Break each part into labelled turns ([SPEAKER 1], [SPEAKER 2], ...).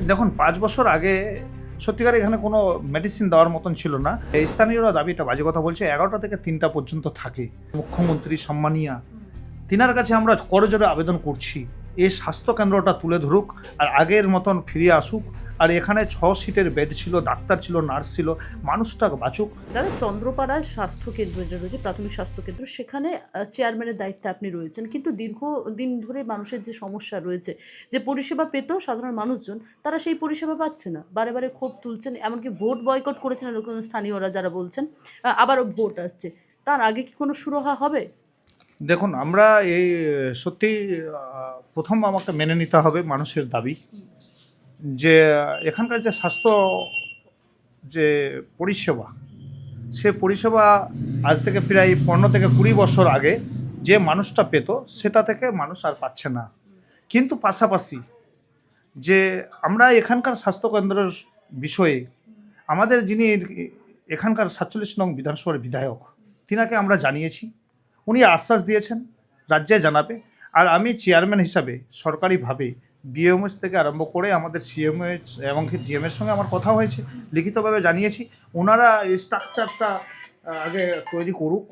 [SPEAKER 1] দেখুন ৫ বছর আগে সত্যিকার এখানে কোনো মেডিসিন দেওয়ার মতন ছিল না। স্থানীয়রা দাবিটা বাজে কথা বলছে ১১টা থেকে ৩টা পর্যন্ত থাকে। মুখ্যমন্ত্রী সম্মানীয়া তিনার কাছে আমরা করজোড়ে আবেদন করছি এই স্বাস্থ্য কেন্দ্রটা তুলে ধরুক আর আগের মতন ফিরে আসুক। আর এখানে ৬ সিটের বেড ছিল, ডাক্তার ছিল, নার্স ছিল, মানুষটা বাঁচুক।
[SPEAKER 2] দাদা, চন্দ্রপাড়ার স্বাস্থ্যকেন্দ্র যেটা রয়েছে, প্রাথমিক স্বাস্থ্যকেন্দ্র, সেখানে চেয়ারম্যানের দায়িত্বে আপনি রয়েছেন, কিন্তু দীর্ঘদিন ধরে মানুষের যে সমস্যা রয়েছে, যে পরিষেবা পেত সাধারণ মানুষজন, তারা সেই পরিষেবা পাচ্ছে না। বারে বারে ক্ষোভ তুলছেন, এমনকি ভোট বয়কট করেছেন এরকম স্থানীয়রা যারা বলছেন। আবারও ভোট আসছে, তার আগে কি কোনো সুরাহা হবে?
[SPEAKER 1] দেখুন আমরা এই সত্যি প্রথম আমাকে মেনে নিতে হবে মানুষের দাবি যে এখানকার যে স্বাস্থ্য যে পরিষেবা, সে পরিষেবা আজ থেকে প্রায় ১৫ থেকে ২০ বছর আগে যে মানুষটা পেত সেটা থেকে মানুষ আর পাচ্ছে না। কিন্তু পাশাপাশি যে আমরা এখানকার স্বাস্থ্যকেন্দ্রের বিষয়ে আমাদের যিনি এখানকার ৪৭ নং বিধানসভার বিধায়ক, তিনাকে আমরা জানিয়েছি, উনি আশ্বাস দিয়েছেন রাজ্যে জানাবে। আর আমি চেয়ারম্যান হিসাবে সরকারিভাবে বিএমএস থেকে আরম্ভ করে আমাদের সিএমএস এবং ডিএমের সঙ্গে আমার কথা হয়েছে, লিখিতভাবে জানিয়েছি ওনারা এই স্ট্রাকচারটা আগে তৈরি করুক।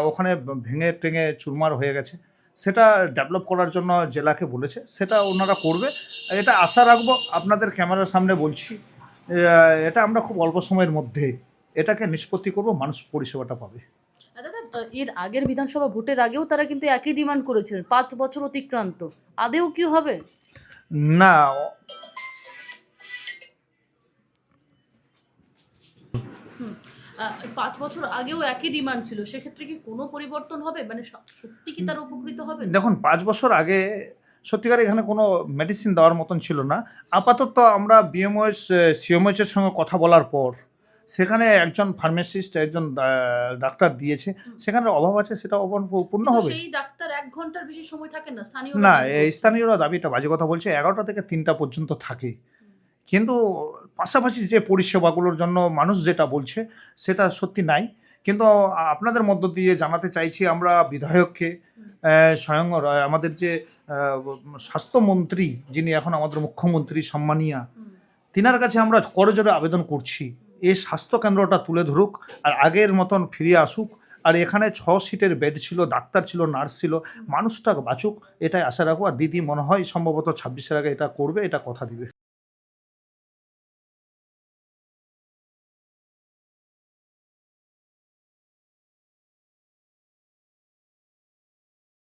[SPEAKER 1] ওখানে ভেঙে টেঙে চুরমার হয়ে গেছে, সেটা ডেভেলপ করার জন্য জেলাকে বলেছে, সেটা ওনারা করবে। এটা আশা রাখবো, আপনাদের ক্যামেরার সামনে বলছি এটা আমরা খুব অল্প সময়ের মধ্যে এটাকে নিষ্পত্তি করব, মানুষ পরিষেবাটা পাবে।
[SPEAKER 2] দাদা, এর আগের বিধানসভা ভোটের আগেও তারা কিন্তু একই ডিমান্ড করেছিলেন, ৫ বছর অতিক্রান্ত, আদেও কি হবে?
[SPEAKER 1] না,
[SPEAKER 2] ৫ বছর আগেও একই ডিমান্ড ছিল, সেক্ষেত্রে কি কোনো পরিবর্তন হবে? মানে সত্যি কি তারা উপকৃত হবে?
[SPEAKER 1] দেখুন ৫ বছর আগে সত্যিকার এখানে কোনো মেডিসিন দেওয়ার মতন ছিল না। আপাতত আমরা বিএমওএস সিএমএইচের সঙ্গে কথা বলার পর সেখানে একজন ফার্মাসিস্ট, একজন ডাক্তার দিয়েছে, সেখানে অভাব আছে, সেটা পূর্ণ হবে।
[SPEAKER 2] সেই ডাক্তার ১ ঘন্টার বেশি সময় থাকেন না,
[SPEAKER 1] না,
[SPEAKER 2] দাবি
[SPEAKER 1] এই
[SPEAKER 2] করছেন।
[SPEAKER 1] স্থানীয়রা দাবিটা বাজে কথা বলছে ১১টা থেকে ৩টা পর্যন্ত থাকে। কিন্তু পাশাপাশি যে পরিষেবাগুলোর জন্য মানুষ যেটা বলছে সেটা সত্যি নাই। কিন্তু আপনাদের মধ্য দিয়ে জানাতে চাইছি আমরা বিধায়ককে, স্বয়ং আমাদের যে স্বাস্থ্যমন্ত্রী যিনি এখন আমাদের মুখ্যমন্ত্রী সম্মানীয়া, তিনার কাছে আমরা করজোড়ে আবেদন করছি এই স্বাস্থ্য কেন্দ্রটা তুলে ধরুক আর আগের মতন ফিরে আসুক। আর এখানে ৬ সিটের বেড ছিল, ডাক্তার ছিল, নার্স ছিল, মানুষটা বাঁচুক, এটাই আশা রাখবো। আর দিদি মনে হয় সম্ভবত ২৬-এর আগে এটা করবে, এটা কথা দিবে।